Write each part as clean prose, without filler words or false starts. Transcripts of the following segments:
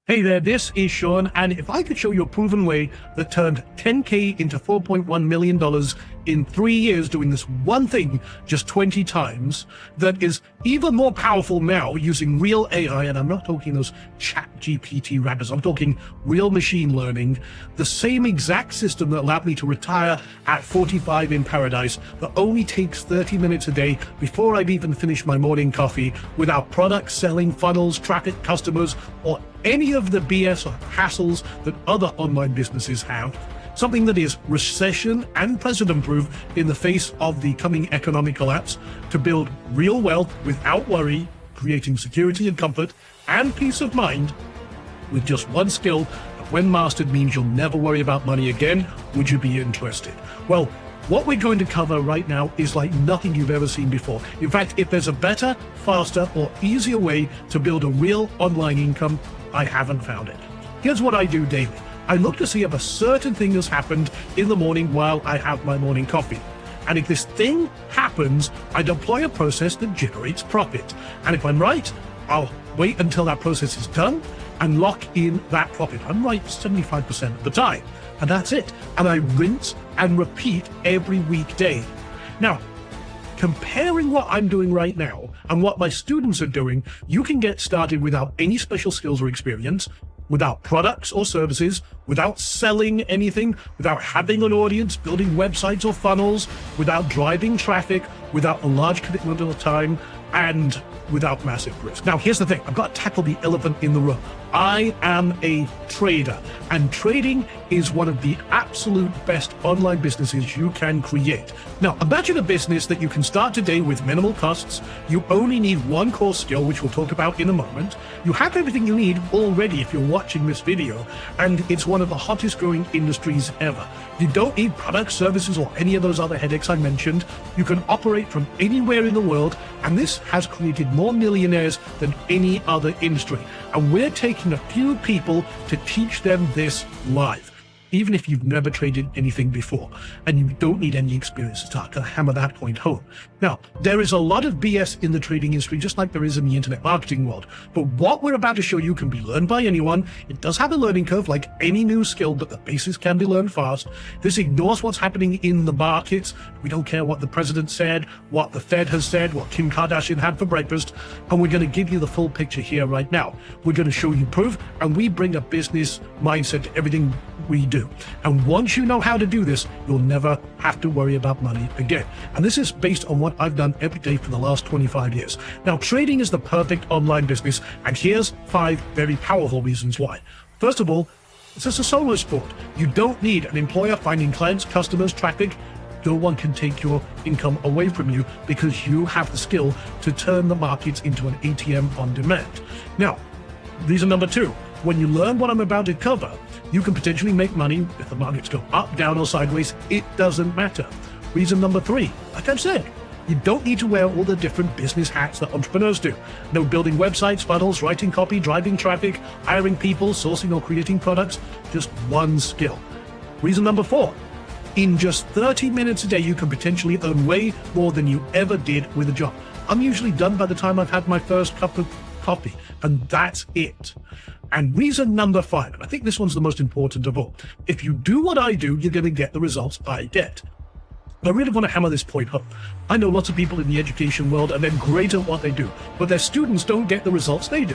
Hey there, this is Sean, and if I could show you a proven way that turned 10K into $4.1 million in 3 years doing this one thing just 20 times, that is even more powerful now using real AI, and I'm not talking those chat GPT wrappers, I'm talking real machine learning, the same exact system that allowed me to retire at 45 in paradise, that only takes 30 minutes a day before I've even finished my morning coffee, without products, selling, funnels, traffic, customers, or any of the BS or hassles that other online businesses have. Something that is recession and president-proof in the face of the coming economic collapse, to build real wealth without worry, creating security and comfort and peace of mind with just one skill that, when mastered, means you'll never worry about money again. Would you be interested? Well, what we're going to cover right now is like nothing you've ever seen before. In fact, if there's a better, faster, or easier way to build a real online income, I haven't found it. Here's what I do daily. I look to see if a certain thing has happened in the morning while I have my morning coffee. And if this thing happens, I deploy a process that generates profit. And if I'm right, I'll wait until that process is done and lock in that profit. I'm right 75% of the time. And that's it. And I rinse and repeat every weekday. Now, comparing what I'm doing right now and what my students are doing, you can get started without any special skills or experience, without products or services, without selling anything, without having an audience, building websites or funnels, without driving traffic, without a large commitment of time, and without massive risk. Now, here's the thing. I've got to tackle the elephant in the room. I am a trader, and trading is one of the absolute best online businesses you can create. Now, imagine a business that you can start today with minimal costs. You only need one core skill, which we'll talk about in a moment. You have everything you need already if you're watching this video, and it's one of the hottest growing industries ever. You don't need products, services, or any of those other headaches I mentioned. You can operate from anywhere in the world, and this has created more millionaires than any other industry. And we're taking a few people to teach them this live, even if you've never traded anything before, and you don't need any experience to start to hammer that point home. Now, there is a lot of BS in the trading industry, just like there is in the internet marketing world. But what we're about to show you can be learned by anyone. It does have a learning curve like any new skill, but the basics can be learned fast. This ignores what's happening in the markets. We don't care what the president said, what the Fed has said, what Kim Kardashian had for breakfast. And we're going to give you the full picture here right now. We're going to show you proof, and we bring a business mindset to everything we do. And once you know how to do this, you'll never have to worry about money again. And this is based on what I've done every day for the last 25 years. Now, trading is the perfect online business, and here's 5 very powerful reasons why. First of all, it's just a solo sport. You don't need an employer finding clients, customers, traffic. No one can take your income away from you because you have the skill to turn the markets into an ATM on demand. Now, reason number 2, when you learn what I'm about to cover, you can potentially make money if the markets go up, down, or sideways. It doesn't matter. Reason number 3, like I've said, you don't need to wear all the different business hats that entrepreneurs do. No building websites, funnels, writing copy, driving traffic, hiring people, sourcing or creating products. Just one skill. Reason number 4, in just 30 minutes a day, you can potentially earn way more than you ever did with a job. I'm usually done by the time I've had my first cup of coffee, and that's it. And reason number 5, and I think this one's the most important of all. If you do what I do, you're going to get the results I get. I really want to hammer this point home. I know lots of people in the education world, and they're great at what they do, but their students don't get the results they do.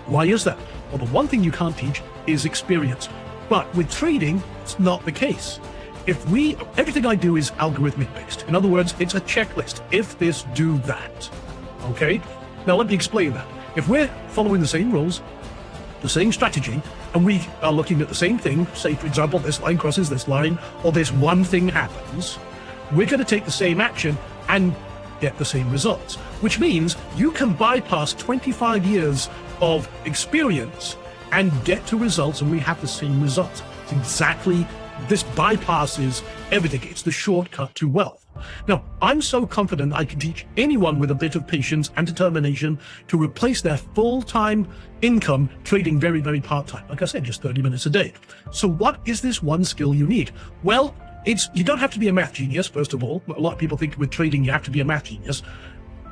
Why is that? Well, the one thing you can't teach is experience. But with trading, it's not the case. Everything I do is algorithmic based. In other words, it's a checklist. If this, do that. Okay? Now let me explain that. If we're following the same rules, the same strategy, and we are looking at the same thing, say for example, this line crosses this line, or this one thing happens, we're going to take the same action and get the same results, which means you can bypass 25 years of experience and get to results, and we have the same results. It's exactly, this bypasses everything. It's the shortcut to wealth. Now, I'm so confident I can teach anyone with a bit of patience and determination to replace their full-time income trading very, very part-time. Like I said, just 30 minutes a day. So what is this one skill you need? Well, you don't have to be a math genius, first of all. A lot of people think with trading you have to be a math genius.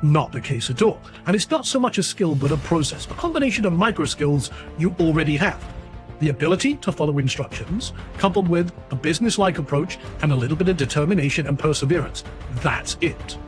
Not the case at all. And it's not so much a skill, but a process, a combination of micro skills you already have. The ability to follow instructions, coupled with a business-like approach and a little bit of determination and perseverance. That's it.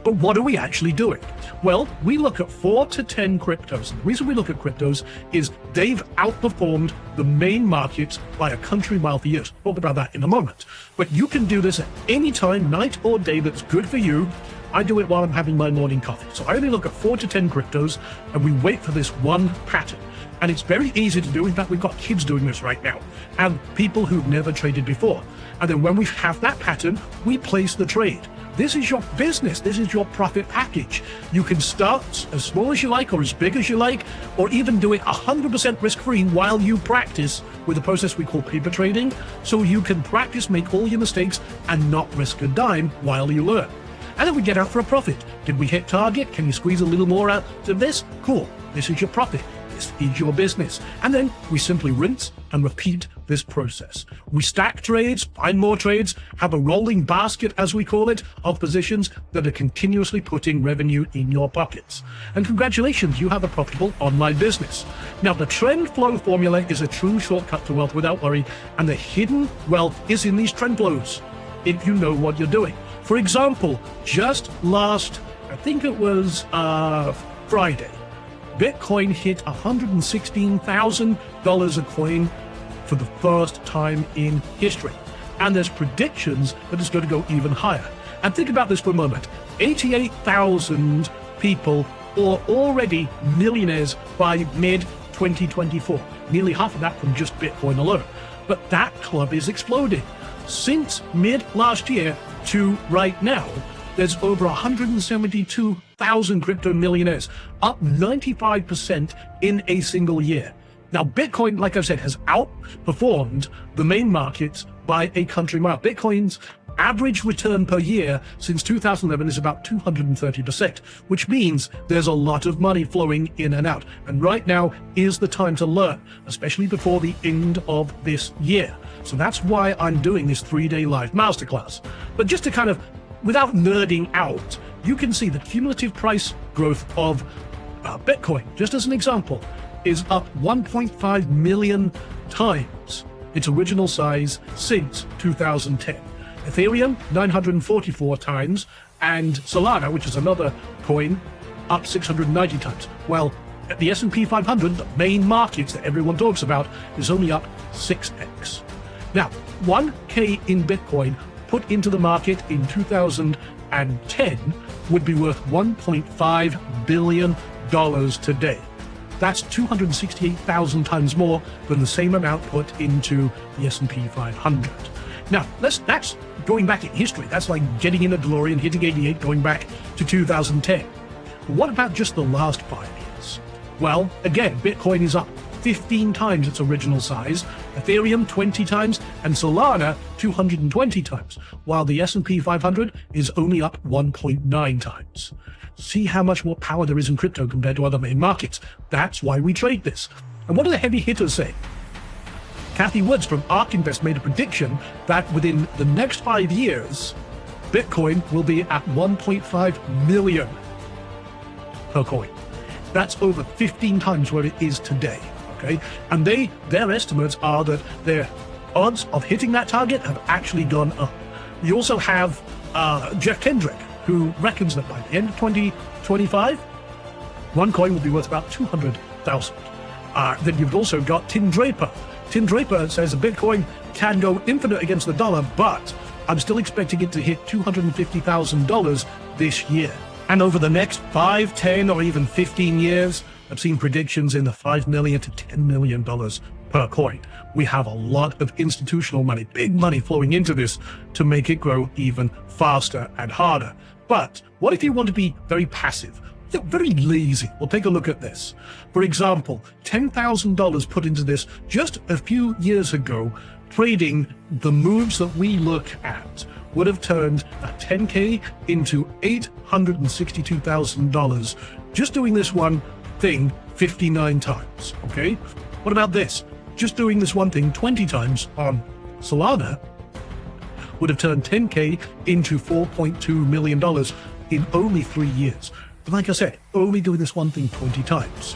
But what are we actually doing? Well, we look at 4 to 10 cryptos. And the reason we look at cryptos is they've outperformed the main markets by a country mile for years. We'll talk about that in a moment. But you can do this at any time, night or day, that's good for you. I do it while I'm having my morning coffee. So I only look at 4 to 10 cryptos, and we wait for this one pattern. And it's very easy to do. In fact, we've got kids doing this right now, and people who've never traded before. And then when we have that pattern, we place the trade. This is your business. This is your profit package. You can start as small as you like or as big as you like, or even do it 100% risk-free while you practice with a process we call paper trading, so you can practice, make all your mistakes, and not risk a dime while you learn. And then we get out for a profit. Did we hit target? Can you squeeze a little more out of this? Cool. This is your profit. This is your business. And then we simply rinse and repeat this process. We stack trades, find more trades, have a rolling basket, as we call it, of positions that are continuously putting revenue in your pockets. And congratulations, you have a profitable online business. Now, the trend flow formula is a true shortcut to wealth without worry, and the hidden wealth is in these trend flows, if you know what you're doing. For example, just last, I think it was Friday, Bitcoin hit $116,000 a coin for the first time in history. And there's predictions that it's going to go even higher. And think about this for a moment. 88,000 people are already millionaires by mid-2024. Nearly half of that from just Bitcoin alone. But that club is exploding. Since mid last year to right now, there's over 172,000 crypto millionaires, up 95% in a single year. Now, Bitcoin, like I said, has outperformed the main markets by a country mile. Bitcoin's average return per year since 2011 is about 230%, which means there's a lot of money flowing in and out. And right now is the time to learn, especially before the end of this year. So that's why I'm doing this 3-day live masterclass. But just to kind of, without nerding out, you can see the cumulative price growth of Bitcoin, just as an example, is up 1.5 million times its original size since 2010. Ethereum, 944 times, and Solana, which is another coin, up 690 times. Well, the S&P 500, the main markets that everyone talks about, is only up 6x. Now, 1K in Bitcoin put into the market in 2010 would be worth $1.5 billion today. That's 268,000 times more than the same amount put into the S&P 500. Now, that's going back in history. That's like getting in a DeLorean, hitting 88, going back to 2010. But what about just the last 5 years? Well, again, Bitcoin is up 15 times its original size, Ethereum 20 times, and Solana 220 times, while the S&P 500 is only up 1.9 times. See how much more power there is in crypto compared to other main markets. That's why we trade this. And what do the heavy hitters say? Kathy Woods from ARK Invest made a prediction that within the next 5 years, Bitcoin will be at 1.5 million per coin. That's over 15 times where it is today. Okay, and their estimates are that their odds of hitting that target have actually gone up. You also have Jeff Kendrick, who reckons that by the end of 2025, one coin will be worth about 200,000. Then you've also got Tim Draper. Tim Draper says a Bitcoin can go infinite against the dollar, but I'm still expecting it to hit $250,000 this year. And over the next 5, 10, or even 15 years, I've seen predictions in the $5 million to $10 million per coin. We have a lot of institutional money, big money flowing into this to make it grow even faster and harder. But what if you want to be very passive, very lazy? Well, take a look at this. For example, $10,000 put into this just a few years ago, trading the moves that we look at would have turned a 10K into $862,000 just doing this one thing 59 times, okay? What about this? Just doing this one thing 20 times on Solana would have turned 10K into $4.2 million in only 3 years. But like I said, only doing this one thing 20 times.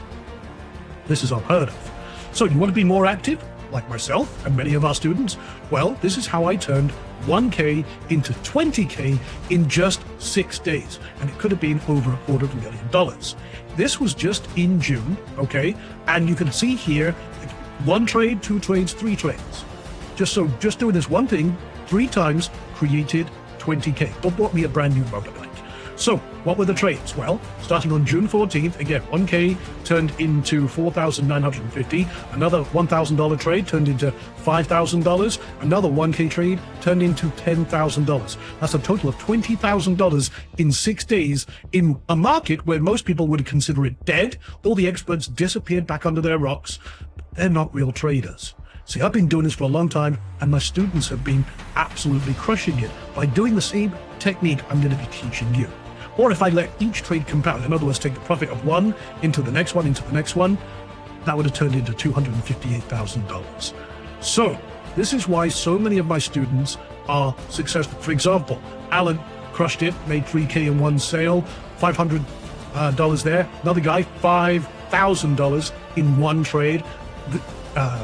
This is unheard of. So you want to be more active, like myself and many of our students? Well, this is how I turned 1K into 20K in just 6 days. And it could have been over $250,000. This was just in June, okay? And you can see here, 1 trade, 2 trades, 3 trades. Just doing this one thing 3 times created 20K, but bought me a brand new motorbike. So what were the trades? Well, starting on June 14th, again, 1K turned into $4,950. Another $1,000 trade turned into $5,000. Another 1K trade turned into $10,000. That's a total of $20,000 in 6 days in a market where most people would consider it dead. All the experts disappeared back under their rocks. They're not real traders. See, I've been doing this for a long time, and my students have been absolutely crushing it by doing the same technique I'm going to be teaching you. Or if I let each trade compound, in other words, take the profit of one into the next one, into the next one, that would have turned into $258,000. So this is why so many of my students are successful. For example, Alan crushed it, made 3K in one sale, $500 there. Another guy, $5,000 in one trade.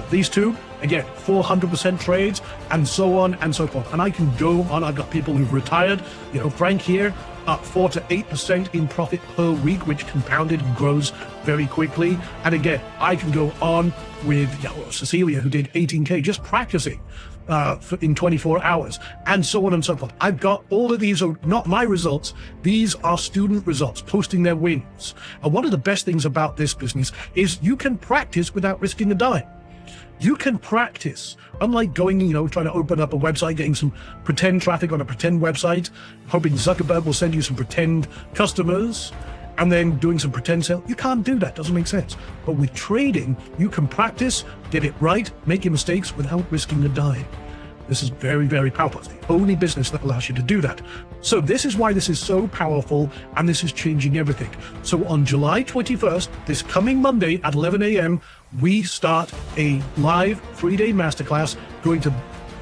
These two, again, 400% trades, and so on and so forth. And I can go on. I've got people who've retired. Frank here, up 4 to 8% in profit per week, which compounded and grows very quickly. And again, I can go on with Cecilia, who did 18K just practicing in 24 hours, and so on and so forth. I've got all of these are not my results. These are student results, posting their wins. And one of the best things about this business is you can practice without risking a dime. You can practice, unlike going, trying to open up a website, getting some pretend traffic on a pretend website, hoping Zuckerberg will send you some pretend customers, and then doing some pretend sale. You can't do that. Doesn't make sense. But with trading, you can practice, get it right, make your mistakes without risking a dime. This is very, very powerful. It's the only business that allows you to do that. So this is why this is so powerful, and this is changing everything. So on July 21st, this coming Monday at 11 a.m., we start a live 3-day masterclass going to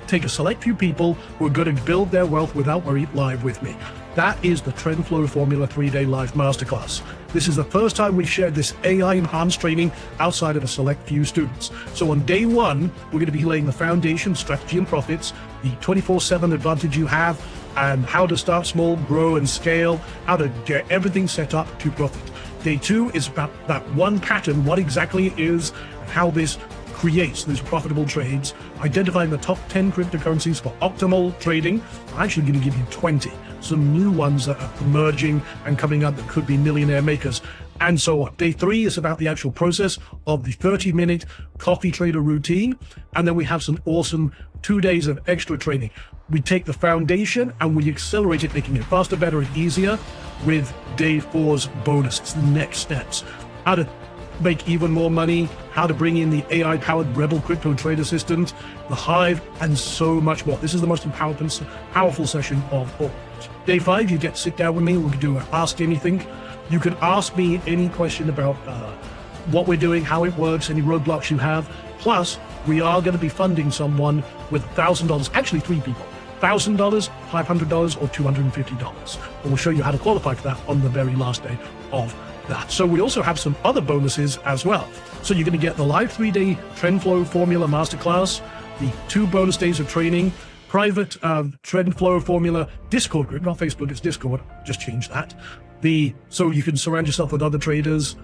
take a select few people who are going to build their wealth without worry live with me. That is the Trend Flow Formula 3-day live masterclass. This is the first time we've shared this AI-enhanced training outside of a select few students. So on day 1, we're going to be laying the foundation, strategy and profits, the 24/7 advantage you have, and how to start small, grow and scale, how to get everything set up to profit. Day 2 is about that one pattern, what exactly it is, how this creates those profitable trades, identifying the top 10 cryptocurrencies for optimal trading. I'm actually going to give you 20, some new ones that are emerging and coming up that could be millionaire makers, and so on. Day 3 is about the actual process of the 30-minute coffee trader routine, and then we have some awesome 2 days of extra training. We take the foundation and we accelerate it, making it faster, better, and easier with day 4's bonus. It's the next steps. How to make even more money, how to bring in the AI-powered Rebel Crypto Trade Assistant, the Hive, and so much more. This is the most powerful session of all. Day 5, you get to sit down with me. We can do an Ask Anything. You can ask me any question about what we're doing, how it works, any roadblocks you have. Plus, we are going to be funding someone with $1,000, actually 3 people. $1,000, $500, or $250. And we'll show you how to qualify for that on the very last day of that. So we also have some other bonuses as well. So you're going to get the live 3-day Trend Flow Formula Masterclass, the 2 bonus days of training, private Trend Flow Formula Discord group, not Facebook, it's Discord, just change that. So you can surround yourself with other traders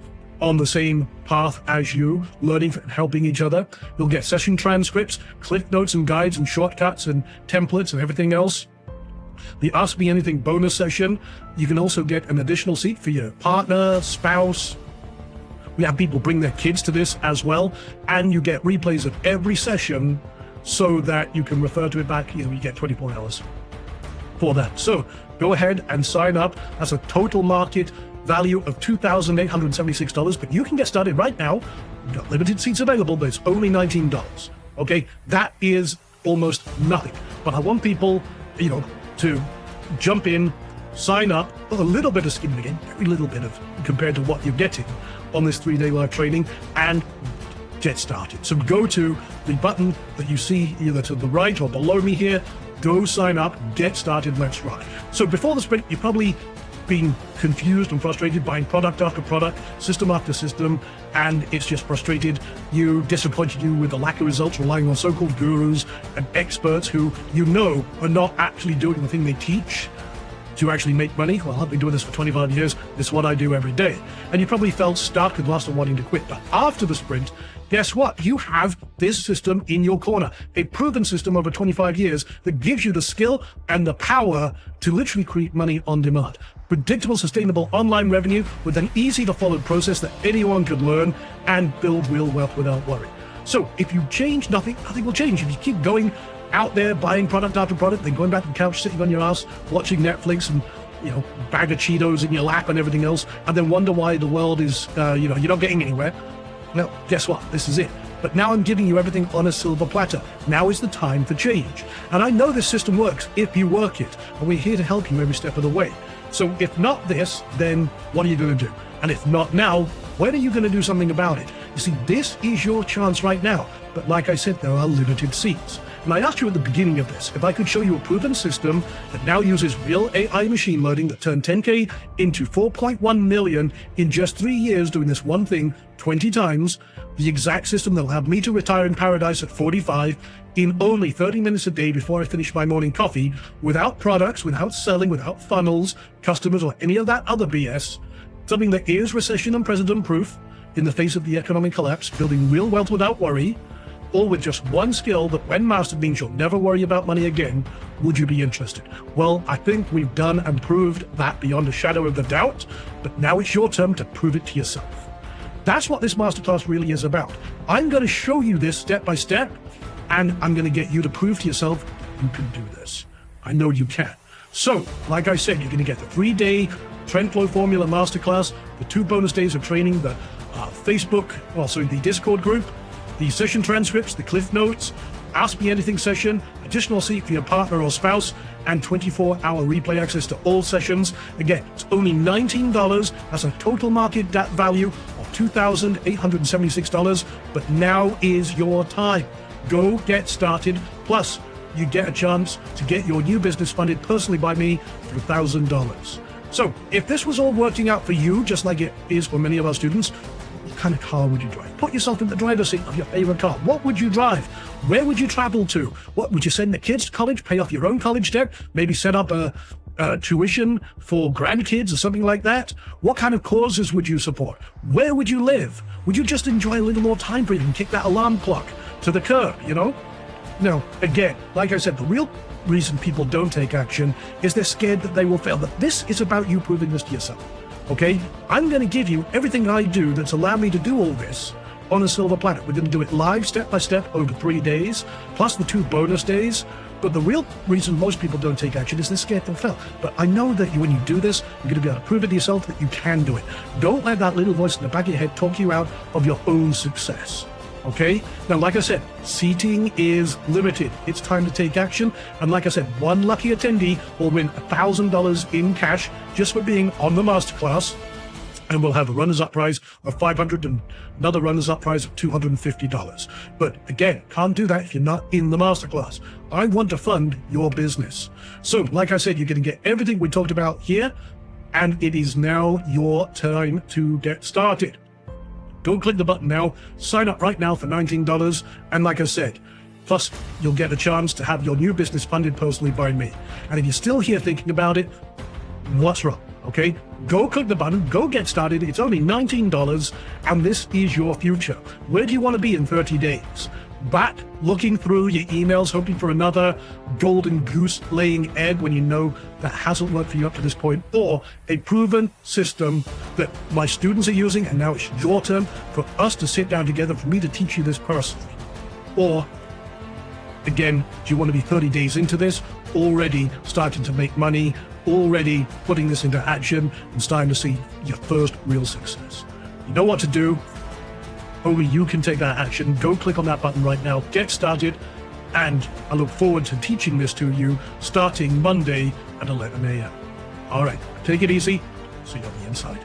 on the same path as you, learning and helping each other. You'll get session transcripts, cliff notes and guides and shortcuts and templates and everything else. The Ask Me Anything bonus session, you can also get an additional seat for your partner, spouse. We have people bring their kids to this as well, and you get replays of every session so that you can refer to it back. You get 24 hours for that. So go ahead and sign up. That's a total market value of $2,876, but you can get started right now. We've got limited seats available, but it's only $19. Okay, that is almost nothing. But I want people, to jump in, sign up with a little bit of skin in the game, very little bit of compared to what you're getting on this 3-day live training, and get started. So go to the button that you see either to the right or below me here. Go sign up, get started, let's rock. So before the sprint, you probably been confused and frustrated buying product after product, system after system, and it's just frustrated you, disappointed you with the lack of results, relying on so-called gurus and experts who you know are not actually doing the thing they teach to actually make money. Well, I've been doing this for 25 years. This is what I do every day. And you probably felt stuck and lost and wanting to quit. But after the sprint, guess what? You have this system in your corner, a proven system over 25 years that gives you the skill and the power to literally create money on demand. Predictable, sustainable online revenue with an easy to follow process that anyone could learn and build real wealth without worry. So if you change, nothing will change. If you keep going out there buying product after product, then going back to the couch, sitting on your ass, watching Netflix and, bag of Cheetos in your lap and everything else, and then wonder why the world is, you're not getting anywhere. Well, guess what? This is it. But now I'm giving you everything on a silver platter. Now is the time for change. And I know this system works if you work it. And we're here to help you every step of the way. So if not this, then what are you going to do? And if not now, when are you going to do something about it? You see, this is your chance right now. But like I said, there are limited seats. And I asked you at the beginning of this, if I could show you a proven system that now uses real AI machine learning that turned 10K into 4.1 million in just 3 years doing this one thing 20 times, the exact system that'll have me to retire in paradise at 45 in only 30 minutes a day before I finish my morning coffee, without products, without selling, without funnels, customers, or any of that other BS, something that is recession and president proof in the face of the economic collapse, building real wealth without worry, all with just one skill that when mastered means you'll never worry about money again. Would you be interested? Well, I think we've done and proved that beyond a shadow of a doubt, but now it's your turn to prove it to yourself. That's what this masterclass really is about. I'm going to show you this step by step, and I'm going to get you to prove to yourself you can do this. I know you can. So, like I said, you're going to get the 3-day Trend Flow Formula Masterclass, the 2 bonus days of training, the the Discord group, the session transcripts, the cliff notes, Ask Me Anything session, additional seat for your partner or spouse, and 24-hour replay access to all sessions. Again, it's only $19. That's a total market value of $2,876, but now is your time. Go get started. Plus, you get a chance to get your new business funded personally by me for $1,000. So, if this was all working out for you, just like it is for many of our students, what kind of car would you drive? Put yourself in the driver's seat of your favorite car. What would you drive? Where would you travel to? What would you send the kids to college? Pay off your own college debt? Maybe set up a tuition for grandkids or something like that? What kind of causes would you support? Where would you live? Would you just enjoy a little more time freedom and kick that alarm clock to the curb, No, again, like I said, the real reason people don't take action is they're scared that they will fail. But this is about you proving this to yourself. Okay, I'm going to give you everything I do that's allowed me to do all this on a silver platter. We're going to do it live, step by step, over 3 days, plus the 2 bonus days. But the real reason most people don't take action is they're scared they'll fail. But I know that when you do this, you're going to be able to prove it to yourself that you can do it. Don't let that little voice in the back of your head talk you out of your own success. Okay? Now, like I said, seating is limited. It's time to take action. And like I said, one lucky attendee will win $1,000 in cash just for being on the masterclass. And we'll have a runners-up prize of $500 and another runners-up prize of $250. But again, can't do that if you're not in the masterclass. I want to fund your business. So, like I said, you're going to get everything we talked about here. And it is now your time to get started. Go click the button now, sign up right now for $19, and like I said, plus you'll get a chance to have your new business funded personally by me. And if you're still here thinking about it, what's wrong? Okay, go click the button, go get started. It's only $19, and this is your future. Where do you want to be in 30 days? Back looking through your emails, hoping for another golden goose laying egg when you know that hasn't worked for you up to this point, or a proven system that my students are using, and now it's your turn for us to sit down together, for me to teach you this personally. Or, again, do you want to be 30 days into this, already starting to make money, already putting this into action, and starting to see your first real success? You know what to do. Only you can take that action. Go click on that button right now, get started, and I look forward to teaching this to you starting Monday at 11 a.m. All right, take it easy. See you on the inside.